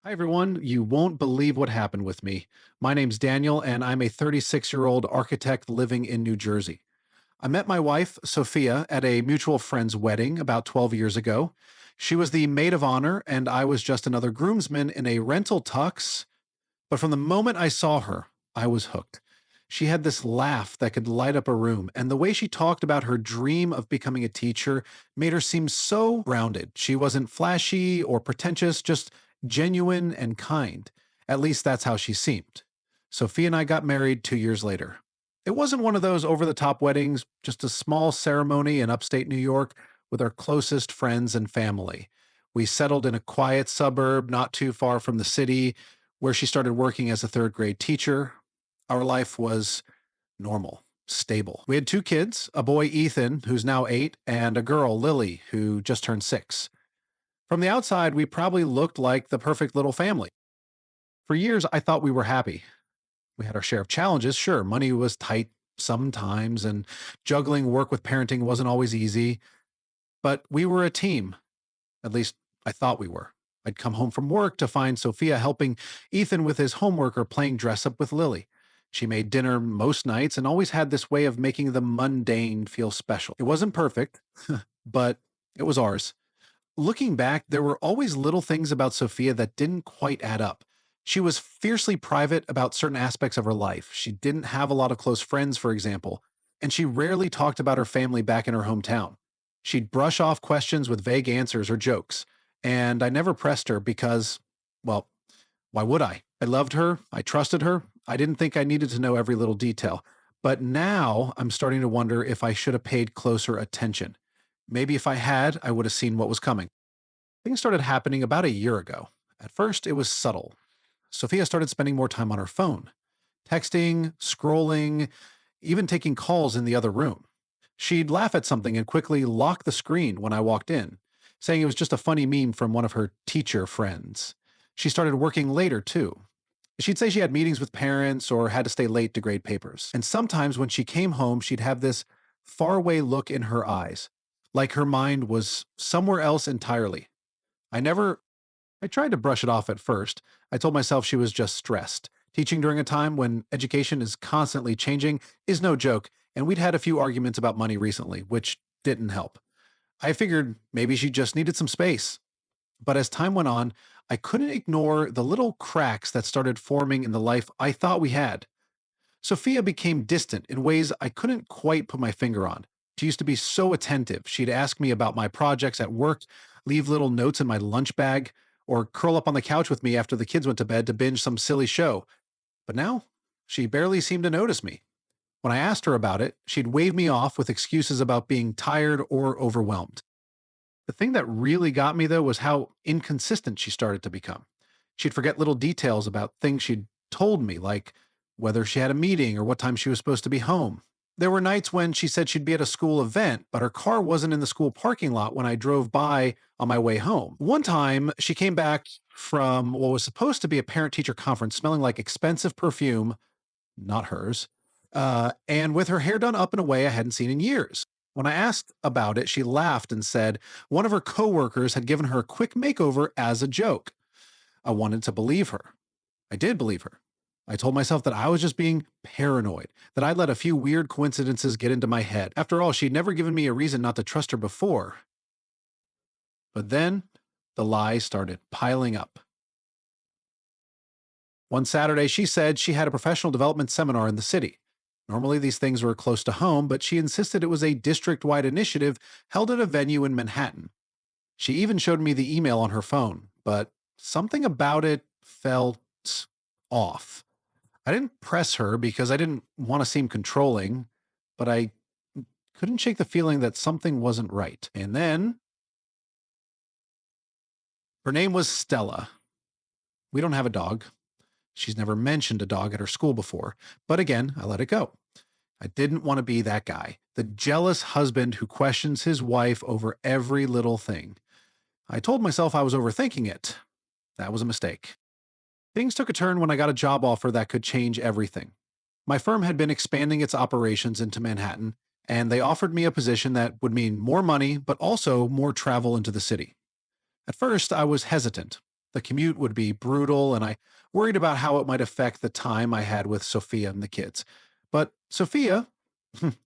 Hi, everyone. You won't believe what happened with me. My name's Daniel, and I'm a 36-year-old architect living in New Jersey. I met my wife, Sophia, at a mutual friend's wedding about 12 years ago. She was the maid of honor, and I was just another groomsman in a rental tux. But from the moment I saw her, I was hooked. She had this laugh that could light up a room, and the way she talked about her dream of becoming a teacher made her seem so grounded. She wasn't flashy or pretentious, just genuine and kind. At least that's how she seemed. Sophie and I got married 2 years later. It wasn't one of those over the top weddings, just a small ceremony in upstate New York with our closest friends and family. We settled in a quiet suburb not too far from the city where she started working as a third grade teacher. Our life was normal, stable. We had two kids, a boy, Ethan, who's now 8, and a girl, Lily, who just turned 6. From the outside, we probably looked like the perfect little family. For years, I thought we were happy. We had our share of challenges. Sure, money was tight sometimes, and juggling work with parenting wasn't always easy, but we were a team. At least I thought we were. I'd come home from work to find Sophia helping Ethan with his homework or playing dress up with Lily. She made dinner most nights and always had this way of making the mundane feel special. It wasn't perfect, but it was ours. Looking back, there were always little things about Sophia that didn't quite add up. She was fiercely private about certain aspects of her life. She didn't have a lot of close friends, for example, and she rarely talked about her family back in her hometown. She'd brush off questions with vague answers or jokes, and I never pressed her because, well, why would I? I loved her, I trusted her, I didn't think I needed to know every little detail. But now I'm starting to wonder if I should have paid closer attention. Maybe if I had, I would have seen what was coming. Things started happening about a year ago. At first, it was subtle. Sophia started spending more time on her phone, texting, scrolling, even taking calls in the other room. She'd laugh at something and quickly lock the screen when I walked in, saying it was just a funny meme from one of her teacher friends. She started working later, too. She'd say she had meetings with parents or had to stay late to grade papers. And sometimes when she came home, she'd have this faraway look in her eyes, like her mind was somewhere else entirely. I never I tried to brush it off at first. I told myself she was just stressed. Teaching during a time when education is constantly changing is no joke, and we'd had a few arguments about money recently, which didn't help. I figured maybe she just needed some space. But as time went on, I couldn't ignore the little cracks that started forming in the life I thought we had. Sophia became distant in ways I couldn't quite put my finger on. She used to be so attentive. She'd ask me about my projects at work, leave little notes in my lunch bag, or curl up on the couch with me after the kids went to bed to binge some silly show. But now, she barely seemed to notice me. When I asked her about it, she'd wave me off with excuses about being tired or overwhelmed. The thing that really got me, though, was how inconsistent she started to become. She'd forget little details about things she'd told me, like whether she had a meeting or what time she was supposed to be home. There were nights when she said she'd be at a school event, but her car wasn't in the school parking lot when I drove by on my way home. One time, she came back from what was supposed to be a parent teacher conference smelling like expensive perfume, not hers, and with her hair done up in a way I hadn't seen in years. When I asked about it, she laughed and said one of her coworkers had given her a quick makeover as a joke. I wanted to believe her. I did believe her. I told myself that I was just being paranoid, that I'd let a few weird coincidences get into my head. After all, she'd never given me a reason not to trust her before. But then the lies started piling up. One Saturday, she said she had a professional development seminar in the city. Normally, these things were close to home, but she insisted it was a district wide initiative held at a venue in Manhattan. She even showed me the email on her phone, but something about it felt off. I didn't press her because I didn't want to seem controlling, but I couldn't shake the feeling that something wasn't right. And then her name was Stella. We don't have a dog. She's never mentioned a dog at her school before, but again, I let it go. I didn't want to be that guy, the jealous husband who questions his wife over every little thing. I told myself I was overthinking it. That was a mistake. Things took a turn when I got a job offer that could change everything. My firm had been expanding its operations into Manhattan, and they offered me a position that would mean more money, but also more travel into the city. At first, I was hesitant. The commute would be brutal, and I worried about how it might affect the time I had with Sophia and the kids. But Sophia,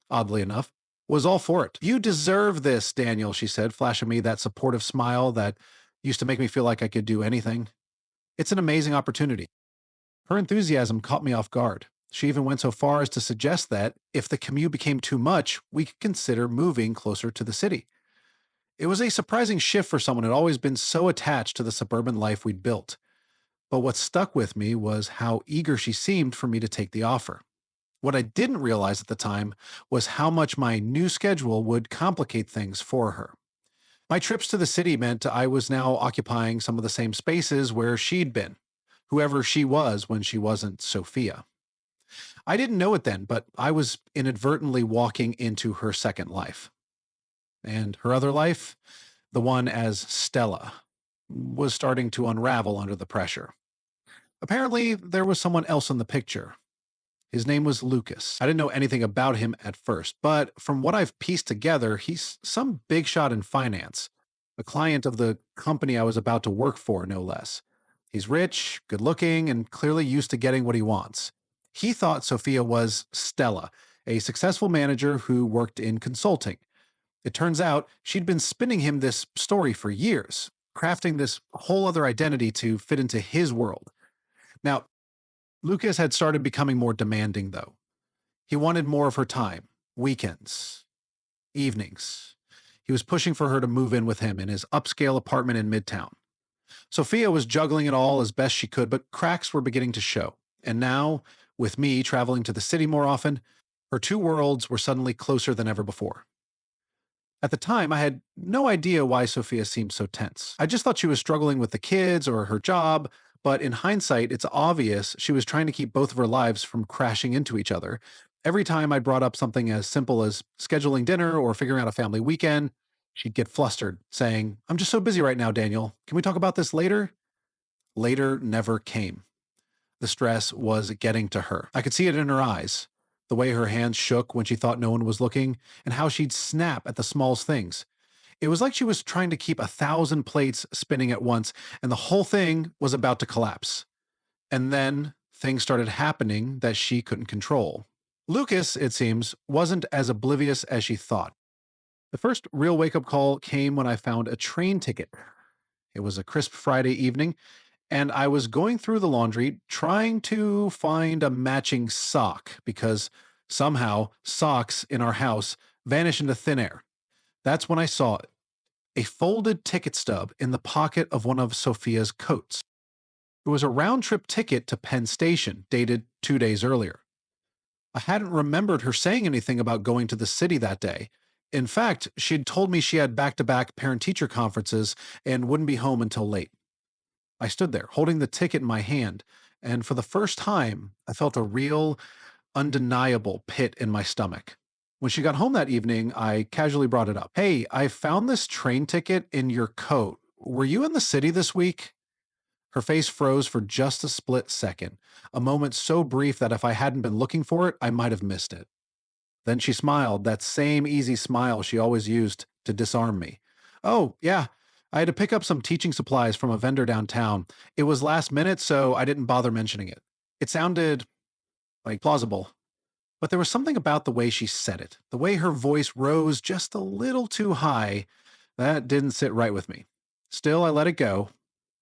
oddly enough, was all for it. You deserve this, Daniel, she said, flashing me that supportive smile that used to make me feel like I could do anything. It's an amazing opportunity. Her enthusiasm caught me off guard. She even went so far as to suggest that if the commute became too much, we could consider moving closer to the city. It was a surprising shift for someone who had always been so attached to the suburban life we'd built. But what stuck with me was how eager she seemed for me to take the offer. What I didn't realize at the time was how much my new schedule would complicate things for her. My trips to the city meant I was now occupying some of the same spaces where she'd been, whoever she was when she wasn't Sophia. I didn't know it then, but I was inadvertently walking into her second life. And her other life, the one as Stella, was starting to unravel under the pressure. Apparently, there was someone else in the picture. His name was Lucas. I didn't know anything about him at first, but from what I've pieced together, he's some big shot in finance, a client of the company I was about to work for, no less. He's rich, good looking, and clearly used to getting what he wants. He thought Sophia was Stella, a successful manager who worked in consulting. It turns out she'd been spinning him this story for years, crafting this whole other identity to fit into his world. Now, Lucas had started becoming more demanding, though. He wanted more of her time, weekends, evenings. He was pushing for her to move in with him in his upscale apartment in Midtown. Sophia was juggling it all as best she could, but cracks were beginning to show. And now, with me traveling to the city more often, her two worlds were suddenly closer than ever before. At the time, I had no idea why Sophia seemed so tense. I just thought she was struggling with the kids or her job, but in hindsight, it's obvious she was trying to keep both of her lives from crashing into each other. Every time I brought up something as simple as scheduling dinner or figuring out a family weekend, she'd get flustered, saying, "I'm just so busy right now, Daniel. Can we talk about this later?" Later never came. The stress was getting to her. I could see it in her eyes, the way her hands shook when she thought no one was looking, and how she'd snap at the smallest things. It was like she was trying to keep 1,000 plates spinning at once, and the whole thing was about to collapse. And then things started happening that she couldn't control. Lucas, it seems, wasn't as oblivious as she thought. The first real wake up call came when I found a train ticket. It was a crisp Friday evening, and I was going through the laundry trying to find a matching sock because somehow socks in our house vanish into thin air. That's when I saw it, a folded ticket stub in the pocket of one of Sophia's coats. It was a round trip ticket to Penn Station, dated 2 days earlier. I hadn't remembered her saying anything about going to the city that day. In fact, she'd told me she had back to back parent teacher conferences and wouldn't be home until late. I stood there, holding the ticket in my hand, and for the first time, I felt a real, undeniable pit in my stomach. When she got home that evening, I casually brought it up. "Hey, I found this train ticket in your coat. Were you in the city this week?" Her face froze for just a split second, a moment so brief that if I hadn't been looking for it, I might have missed it. Then she smiled, that same easy smile she always used to disarm me. "Oh, yeah. I had to pick up some teaching supplies from a vendor downtown. It was last minute, so I didn't bother mentioning it." It sounded like plausible, but there was something about the way she said it, the way her voice rose just a little too high, that didn't sit right with me. Still, I let it go.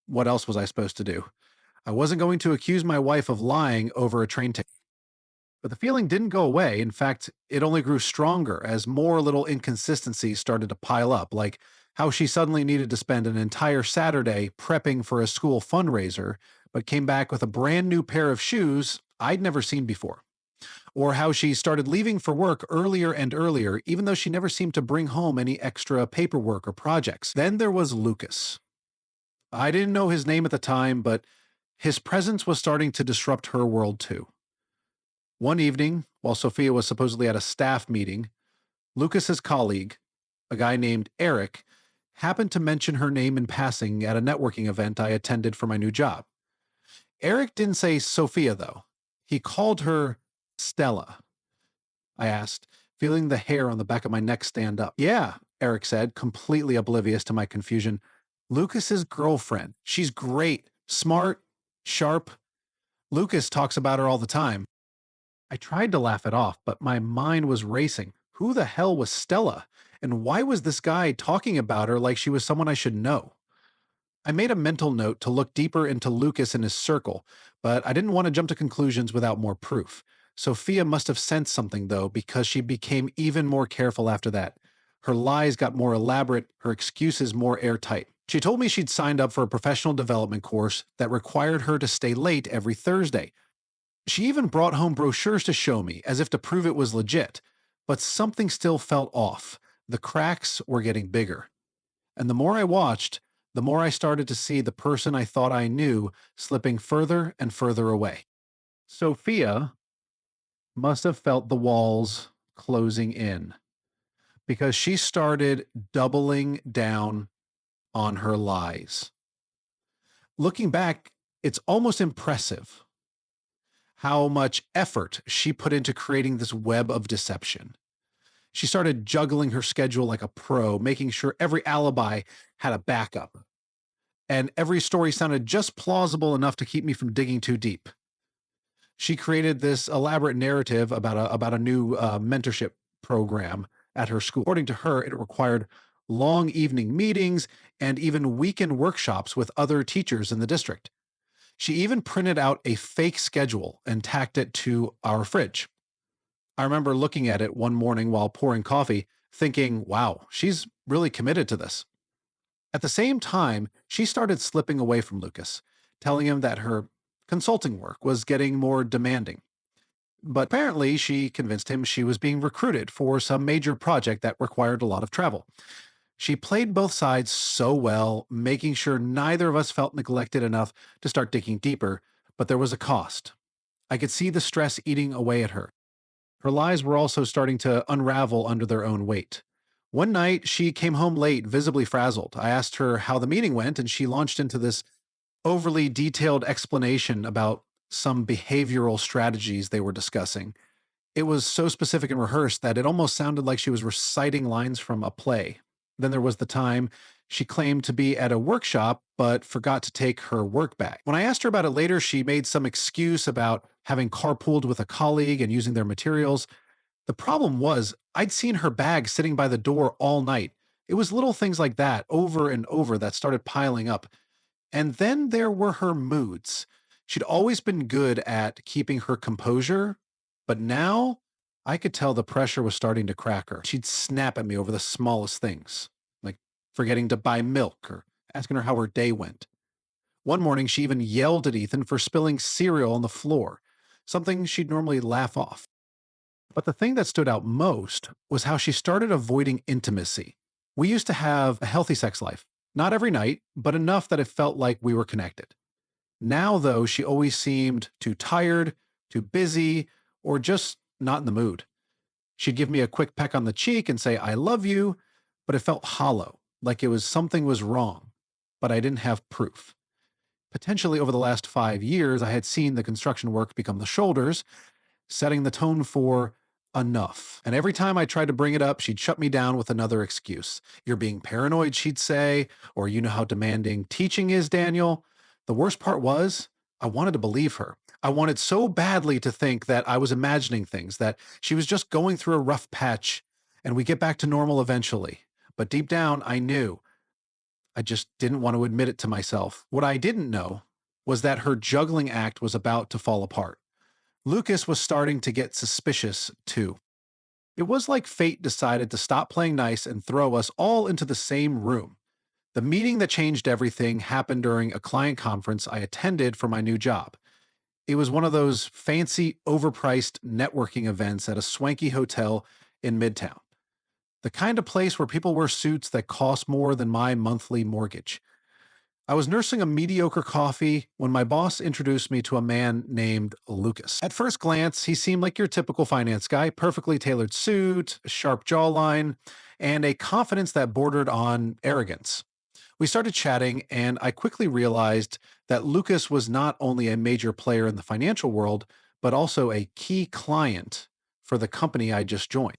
What else was I supposed to do? I wasn't going to accuse my wife of lying over a train ticket. But the feeling didn't go away. In fact, it only grew stronger as more little inconsistencies started to pile up, like how she suddenly needed to spend an entire Saturday prepping for a school fundraiser, but came back with a brand new pair of shoes I'd never seen before. Or how she started leaving for work earlier and earlier, even though she never seemed to bring home any extra paperwork or projects. Then there was Lucas. I didn't know his name at the time, but his presence was starting to disrupt her world too. One evening, while Sophia was supposedly at a staff meeting, Lucas's colleague, a guy named Eric, happened to mention her name in passing at a networking event I attended for my new job. Eric didn't say Sophia, though. He called her Stella. I asked, feeling the hair on the back of my neck stand up. "Yeah," Eric said, completely oblivious to my confusion. Lucas's girlfriend. She's great, smart, sharp. Lucas talks about her all the time. I tried to laugh it off, but my mind was racing. Who the hell was Stella? And why was this guy talking about her like she was someone I should know? I made a mental note to look deeper into Lucas and his circle, but I didn't want to jump to conclusions without more proof. Sophia must have sensed something, though, because she became even more careful after that. Her lies got more elaborate, her excuses more airtight. She told me she'd signed up for a professional development course that required her to stay late every Thursday. She even brought home brochures to show me, as if to prove it was legit. But something still felt off. The cracks were getting bigger. And the more I watched, the more I started to see the person I thought I knew slipping further and further away. Sophia must have felt the walls closing in because she started doubling down on her lies. Looking back, it's almost impressive how much effort she put into creating this web of deception. She started juggling her schedule like a pro, making sure every alibi had a backup, and every story sounded just plausible enough to keep me from digging too deep. She created this elaborate narrative about a new mentorship program at her school. According to her, it required long evening meetings and even weekend workshops with other teachers in the district. She even printed out a fake schedule and tacked it to our fridge. I remember looking at it one morning while pouring coffee, thinking, wow, she's really committed to this. At the same time, she started slipping away from Lucas, telling him that her consulting work was getting more demanding. But apparently, she convinced him she was being recruited for some major project that required a lot of travel. She played both sides so well, making sure neither of us felt neglected enough to start digging deeper, but there was a cost. I could see the stress eating away at her. Her lies were also starting to unravel under their own weight. One night, she came home late, visibly frazzled. I asked her how the meeting went, and she launched into this overly detailed explanation about some behavioral strategies they were discussing. It was so specific and rehearsed that it almost sounded like she was reciting lines from a play. Then there was the time she claimed to be at a workshop but forgot to take her work bag. When I asked her about it later, she made some excuse about having carpooled with a colleague and using their materials. The problem was, I'd seen her bag sitting by the door all night. It was little things like that over and over that started piling up. And then there were her moods. She'd always been good at keeping her composure, but now I could tell the pressure was starting to crack her. She'd snap at me over the smallest things, like forgetting to buy milk or asking her how her day went. One morning, she even yelled at Ethan for spilling cereal on the floor, something she'd normally laugh off. But the thing that stood out most was how she started avoiding intimacy. We used to have a healthy sex life, not every night, but enough that it felt like we were connected. Now, though, she always seemed too tired, too busy, or just not in the mood. She'd give me a quick peck on the cheek and say, I love you, but it felt hollow, like it was something was wrong, but I didn't have proof. Potentially over the last 5 years, I had seen the construction work become the shoulders, setting the tone for enough. And every time I tried to bring it up, she'd shut me down with another excuse. You're being paranoid, she'd say, or you know how demanding teaching is, Daniel. The worst part was, I wanted to believe her. I wanted so badly to think that I was imagining things, that she was just going through a rough patch and we get back to normal eventually. But deep down, I knew. I just didn't want to admit it to myself. What I didn't know was that her juggling act was about to fall apart. Lucas was starting to get suspicious too. It was like fate decided to stop playing nice and throw us all into the same room. The meeting that changed everything happened during a client conference I attended for my new job. It was one of those fancy, overpriced networking events at a swanky hotel in Midtown. The kind of place where people wear suits that cost more than my monthly mortgage. I was nursing a mediocre coffee when my boss introduced me to a man named Lucas. At first glance, he seemed like your typical finance guy, perfectly tailored suit, a sharp jawline, and a confidence that bordered on arrogance. We started chatting, and I quickly realized that Lucas was not only a major player in the financial world, but also a key client for the company I just joined.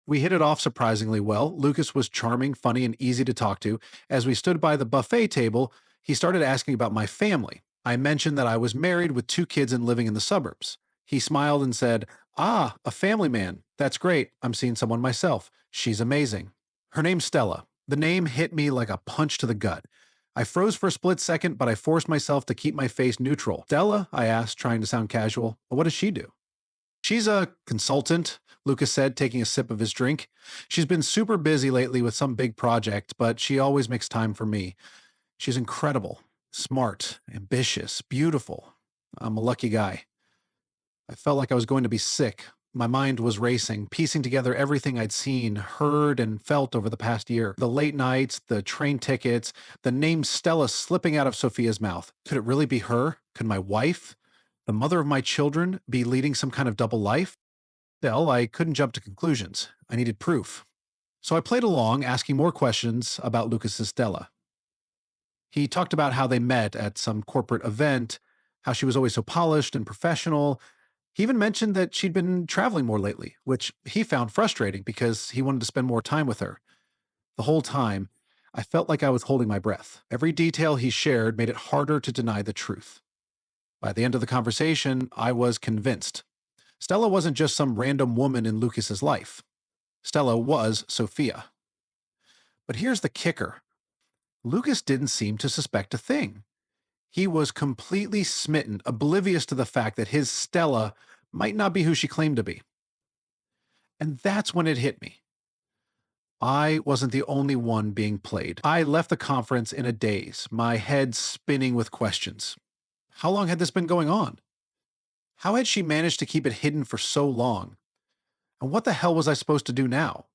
We hit it off surprisingly well. Lucas was charming, funny, and easy to talk to. As we stood by the buffet table, he started asking about my family. I mentioned that I was married with two kids and living in the suburbs. He smiled and said, "Ah, a family man. That's great. I'm seeing someone myself. She's amazing." Her name's Stella. The name hit me like a punch to the gut. I froze for a split second, but I forced myself to keep my face neutral. "Stella?" I asked, trying to sound casual. "What does she do?" "She's a consultant," Lucas said, taking a sip of his drink. "She's been super busy lately with some big project, but she always makes time for me. She's incredible, smart, ambitious, beautiful. I'm a lucky guy." I felt like I was going to be sick. My mind was racing, piecing together everything I'd seen, heard, and felt over the past year. The late nights, the train tickets, the name Stella slipping out of Sophia's mouth. Could it really be her? Could my wife, the mother of my children, be leading some kind of double life? Still, I couldn't jump to conclusions. I needed proof. So I played along, asking more questions about Lucas's Stella. He talked about how they met at some corporate event, how she was always so polished and professional. He even mentioned that she'd been traveling more lately, which he found frustrating because he wanted to spend more time with her. The whole time, I felt like I was holding my breath. Every detail he shared made it harder to deny the truth. By the end of the conversation, I was convinced. Stella wasn't just some random woman in Lucas's life. Stella was Sophia. But here's the kicker. Lucas didn't seem to suspect a thing. He was completely smitten, oblivious to the fact that his Stella might not be who she claimed to be. And that's when it hit me. I wasn't the only one being played. I left the conference in a daze, my head spinning with questions. How long had this been going on? How had she managed to keep it hidden for so long? And what the hell was I supposed to do now?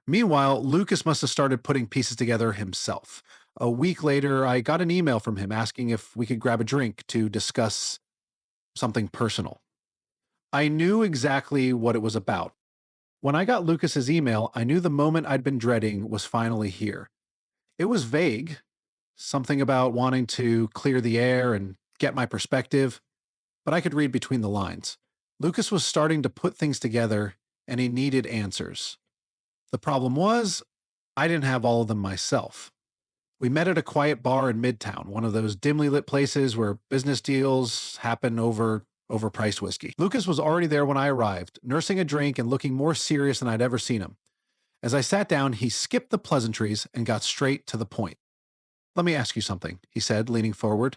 Meanwhile, Lucas must have started putting pieces together himself. A week later, I got an email from him asking if we could grab a drink to discuss something personal. I knew exactly what it was about. When I got Lucas's email, I knew the moment I'd been dreading was finally here. It was vague, something about wanting to clear the air and get my perspective, but I could read between the lines. Lucas was starting to put things together, and he needed answers. The problem was, I didn't have all of them myself. We met at a quiet bar in Midtown, one of those dimly lit places where business deals happen over overpriced whiskey. Lucas was already there when I arrived, nursing a drink and looking more serious than I'd ever seen him. As I sat down, he skipped the pleasantries and got straight to the point. "Let me ask you something," he said, leaning forward.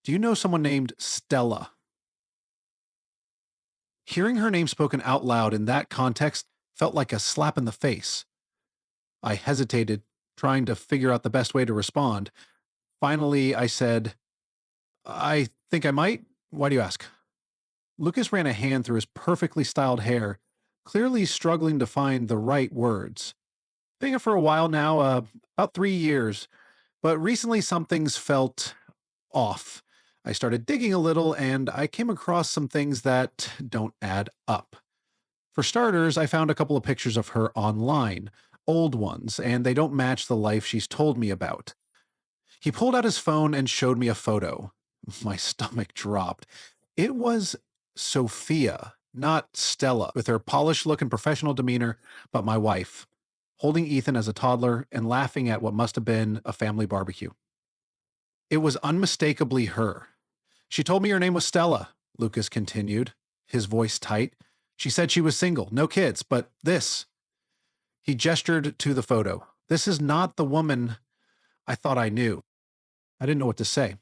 "Do you know someone named Stella?" Hearing her name spoken out loud in that context felt like a slap in the face. I hesitated, trying to figure out the best way to respond. Finally, I said, "I think I might. Why do you ask?" Lucas ran a hand through his perfectly styled hair, clearly struggling to find the right words. "Been here for a while now, about 3 years, but recently something's felt off. I started digging a little and I came across some things that don't add up. For starters, I found a couple of pictures of her online, old ones, and they don't match the life she's told me about." He pulled out his phone and showed me a photo. My stomach dropped. It was Sophia, not Stella, with her polished look and professional demeanor, but my wife, holding Ethan as a toddler and laughing at what must have been a family barbecue. It was unmistakably her. "She told me her name was Stella," Lucas continued, his voice tight. "She said she was single, no kids, but this." He gestured to the photo. "This is not the woman I thought I knew." I didn't know what to say.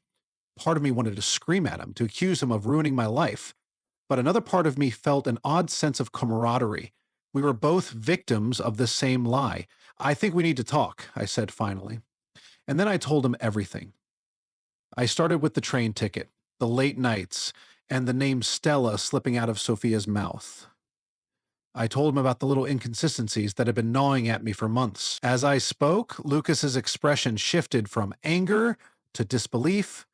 Part of me wanted to scream at him, to accuse him of ruining my life. But another part of me felt an odd sense of camaraderie. We were both victims of the same lie. "I think we need to talk," I said finally. And then I told him everything. I started with the train ticket, the late nights, and the name Stella slipping out of Sophia's mouth. I told him about the little inconsistencies that had been gnawing at me for months. As I spoke, Lucas's expression shifted from anger to disbelief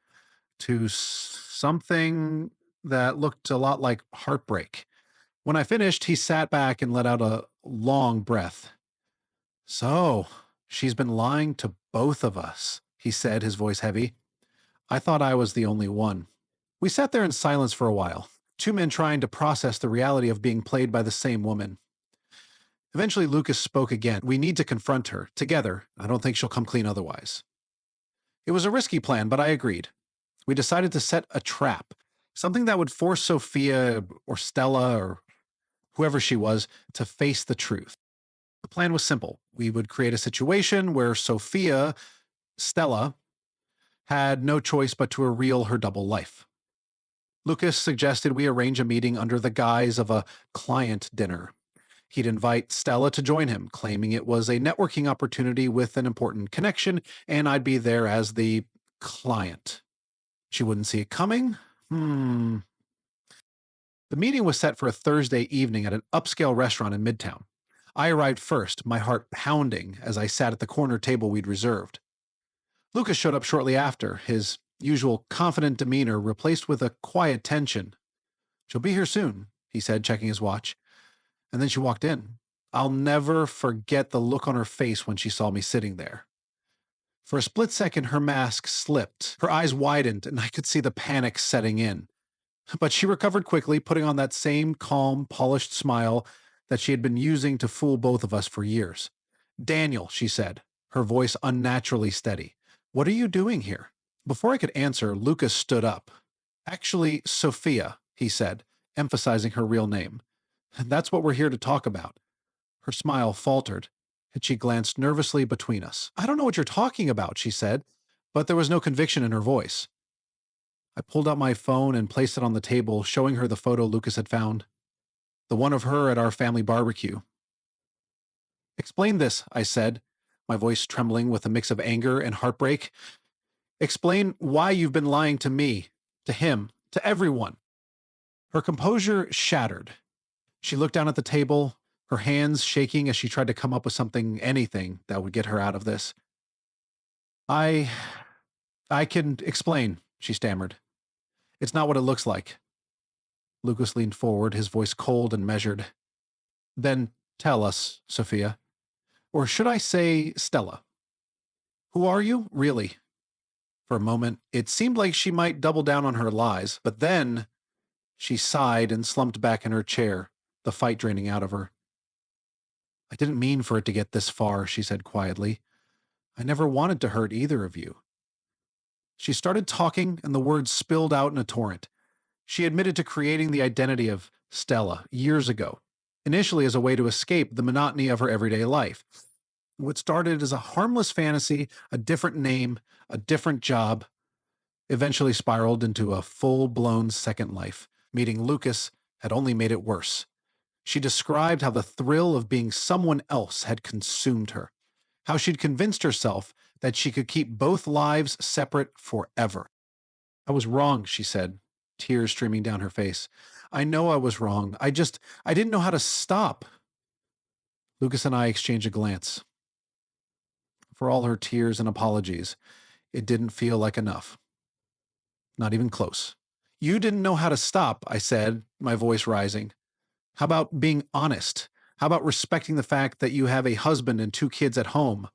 to something that looked a lot like heartbreak. When I finished, he sat back and let out a long breath. "So, she's been lying to both of us," he said, his voice heavy. I thought I was the only one. We sat there in silence for a while, two men trying to process the reality of being played by the same woman. Eventually, Lucas spoke again. We need to confront her together. I don't think she'll come clean otherwise. It was a risky plan, but I agreed. We decided to set a trap, something that would force Sophia or Stella or whoever she was to face the truth. The plan was simple. We would create a situation where Sophia, Stella, had no choice but to reveal her double life. Lucas suggested we arrange a meeting under the guise of a client dinner. He'd invite Stella to join him, claiming it was a networking opportunity with an important connection, and I'd be there as the client. She wouldn't see it coming? The meeting was set for a Thursday evening at an upscale restaurant in Midtown. I arrived first, my heart pounding as I sat at the corner table we'd reserved. Lucas showed up shortly after, his usual confident demeanor replaced with a quiet tension. "She'll be here soon," he said, checking his watch. And then she walked in. I'll never forget the look on her face when she saw me sitting there. For a split second, her mask slipped, her eyes widened, and I could see the panic setting in. But she recovered quickly, putting on that same calm, polished smile that she had been using to fool both of us for years. "Daniel," she said, her voice unnaturally steady. "What are you doing here?" Before I could answer, Lucas stood up. "Actually, Sophia," he said, emphasizing her real name. "That's what we're here to talk about." Her smile faltered, and she glanced nervously between us. "I don't know what you're talking about," she said, but there was no conviction in her voice. I pulled out my phone and placed it on the table, showing her the photo Lucas had found. The one of her at our family barbecue. "Explain this," I said, my voice trembling with a mix of anger and heartbreak. "Explain why you've been lying to me, to him, to everyone." Her composure shattered. She looked down at the table, her hands shaking as she tried to come up with anything that would get her out of this. I can explain," she stammered. "It's not what it looks like." Lucas leaned forward, his voice cold and measured. "Then tell us, Sophia. Or should I say Stella? Who are you, really?" For a moment, it seemed like she might double down on her lies, but then she sighed and slumped back in her chair, the fight draining out of her. "I didn't mean for it to get this far," she said quietly. "I never wanted to hurt either of you." She started talking, and the words spilled out in a torrent. She admitted to creating the identity of Stella years ago, initially as a way to escape the monotony of her everyday life. What started as a harmless fantasy, a different name, a different job, eventually spiraled into a full-blown second life. Meeting Lucas had only made it worse. She described how the thrill of being someone else had consumed her, how she'd convinced herself that she could keep both lives separate forever. "I was wrong," she said, tears streaming down her face. "I know I was wrong. I didn't know how to stop." Lucas and I exchanged a glance. For all her tears and apologies, it didn't feel like enough. Not even close. "You didn't know how to stop," I said, my voice rising. "How about being honest? How about respecting the fact that you have a husband and 2 kids at home?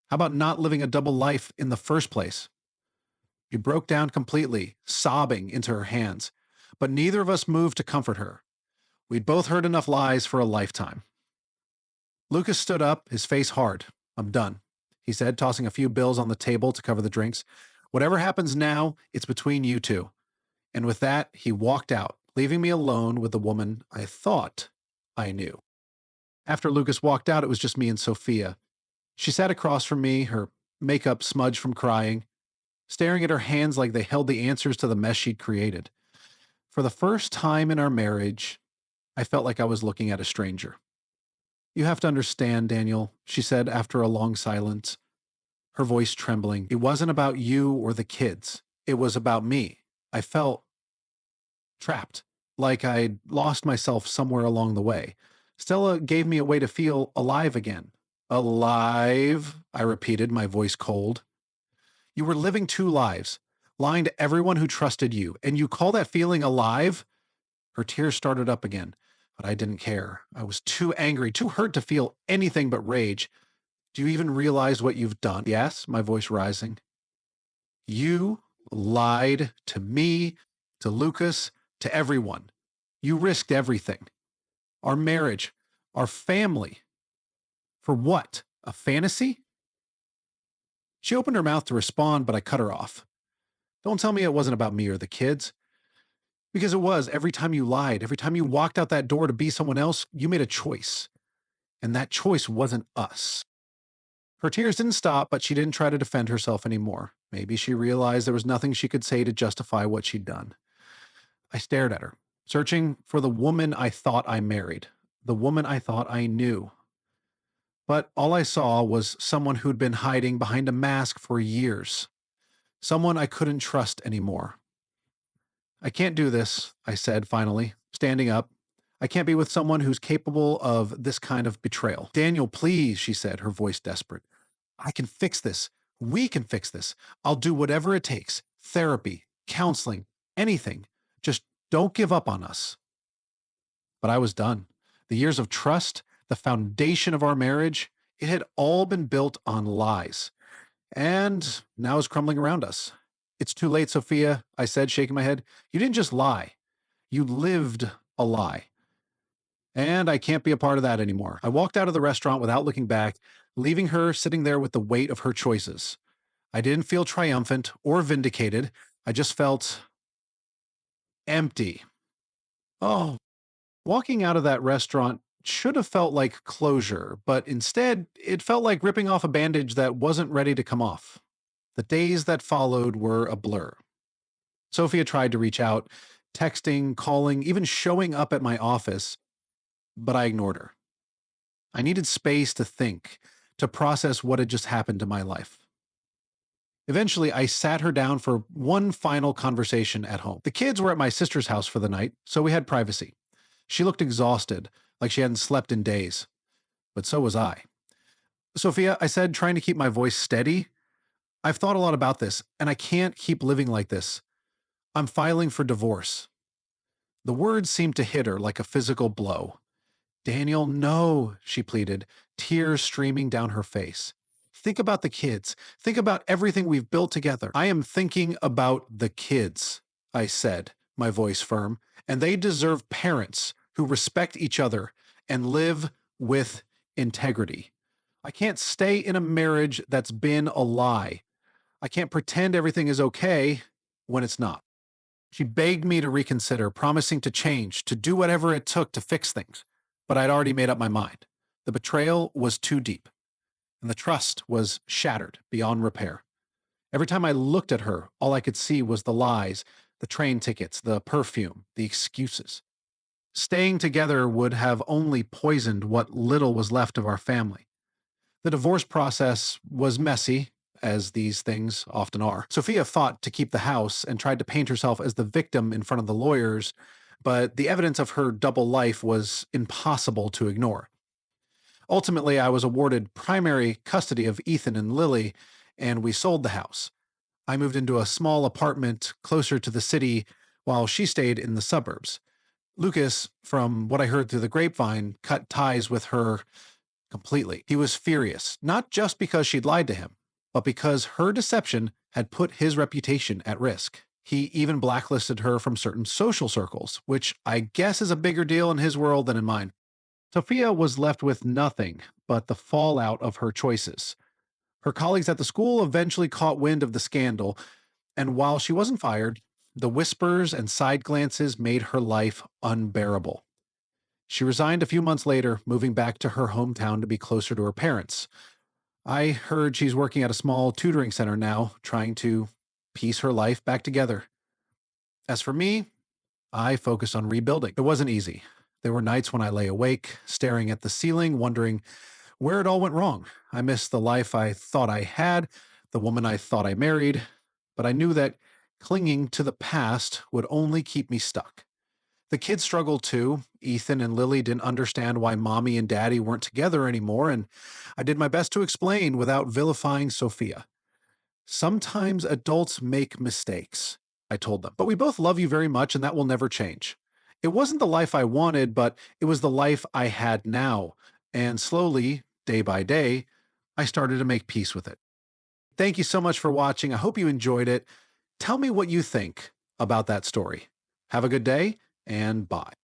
How about not living a double life in the first place?" She broke down completely, sobbing into her hands, but neither of us moved to comfort her. We'd both heard enough lies for a lifetime. Lucas stood up, his face hard. "I'm done," he said, tossing a few bills on the table to cover the drinks. "Whatever happens now, it's between you two." And with that, he walked out, leaving me alone with the woman I thought I knew. After Lucas walked out, it was just me and Sophia. She sat across from me, her makeup smudged from crying, staring at her hands like they held the answers to the mess she'd created. For the first time in our marriage, I felt like I was looking at a stranger. "You have to understand, Daniel," she said after a long silence, her voice trembling. "It wasn't about you or the kids. It was about me. I felt trapped, like I'd lost myself somewhere along the way. Stella gave me a way to feel alive again." "Alive," I repeated, my voice cold. "You were living 2 lives, lying to everyone who trusted you, and you call that feeling alive?" Her tears started up again, but I didn't care. I was too angry, too hurt to feel anything but rage. "Do you even realize what you've done?" "Yes," my voice rising. "You lied to me, to Lucas, to everyone. You risked everything. Our marriage, Our family. For what? A fantasy? She opened her mouth to respond, but I cut her off. Don't tell me it wasn't about me or the kids. Because it was. Every time you lied, every time you walked out that door to be someone else, you made a choice. And that choice wasn't us. Her tears didn't stop, but she didn't try to defend herself anymore. Maybe she realized there was nothing she could say to justify what she'd done. I stared at her, searching for the woman I thought I married, the woman I thought I knew. But all I saw was someone who'd been hiding behind a mask for years, someone I couldn't trust anymore. I can't do this, I said finally, standing up. I can't be with someone who's capable of this kind of betrayal. Daniel, please, she said, her voice desperate. I can fix this. We can fix this. I'll do whatever it takes. Therapy, counseling, anything. Just don't give up on us. But I was done. The years of trust, the foundation of our marriage, it had all been built on lies. And now is crumbling around us. It's too late, Sophia, I said, shaking my head. You didn't just lie. You lived a lie. And I can't be a part of that anymore. I walked out of the restaurant without looking back, leaving her sitting there with the weight of her choices. I didn't feel triumphant or vindicated. I just felt empty. Oh, walking out of that restaurant should have felt like closure, but instead, it felt like ripping off a bandage that wasn't ready to come off. The days that followed were a blur. Sophia tried to reach out, texting, calling, even showing up at my office, but I ignored her. I needed space to think, to process what had just happened to my life. Eventually, I sat her down for one final conversation at home. The kids were at my sister's house for the night, so we had privacy. She looked exhausted, like she hadn't slept in days. But so was I. Sophia, I said, trying to keep my voice steady, I've thought a lot about this, and I can't keep living like this. I'm filing for divorce. The words seemed to hit her like a physical blow. Daniel, no, she pleaded, tears streaming down her face. Think about the kids. Think about everything we've built together. I am thinking about the kids, I said, my voice firm, and they deserve parents who respect each other and live with integrity. I can't stay in a marriage that's been a lie. I can't pretend everything is okay when it's not. She begged me to reconsider, promising to change, to do whatever it took to fix things. But I'd already made up my mind. The betrayal was too deep, and the trust was shattered beyond repair. Every time I looked at her, all I could see was the lies, the train tickets, the perfume, the excuses. Staying together would have only poisoned what little was left of our family. The divorce process was messy, as these things often are. Sophia fought to keep the house and tried to paint herself as the victim in front of the lawyers, but the evidence of her double life was impossible to ignore. Ultimately, I was awarded primary custody of Ethan and Lily, and we sold the house. I moved into a small apartment closer to the city while she stayed in the suburbs. Lucas, from what I heard through the grapevine, cut ties with her completely. He was furious, not just because she'd lied to him, but because her deception had put his reputation at risk. He even blacklisted her from certain social circles, which I guess is a bigger deal in his world than in mine. Sophia was left with nothing but the fallout of her choices. Her colleagues at the school eventually caught wind of the scandal, and while she wasn't fired, the whispers and side glances made her life unbearable. She resigned a few months later, moving back to her hometown to be closer to her parents. I heard she's working at a small tutoring center now, trying to piece her life back together. As for me, I focused on rebuilding. It wasn't easy. There were nights when I lay awake, staring at the ceiling, wondering where it all went wrong. I missed the life I thought I had, the woman I thought I married, but I knew that clinging to the past would only keep me stuck. The kids struggled too. Ethan and Lily didn't understand why mommy and daddy weren't together anymore, and I did my best to explain without vilifying Sophia. Sometimes adults make mistakes, I told them, but we both love you very much, and that will never change. It wasn't the life I wanted, but it was the life I had now, and slowly, day by day, I started to make peace with it. Thank you so much for watching. I hope you enjoyed it. Tell me what you think about that story. Have a good day, and bye.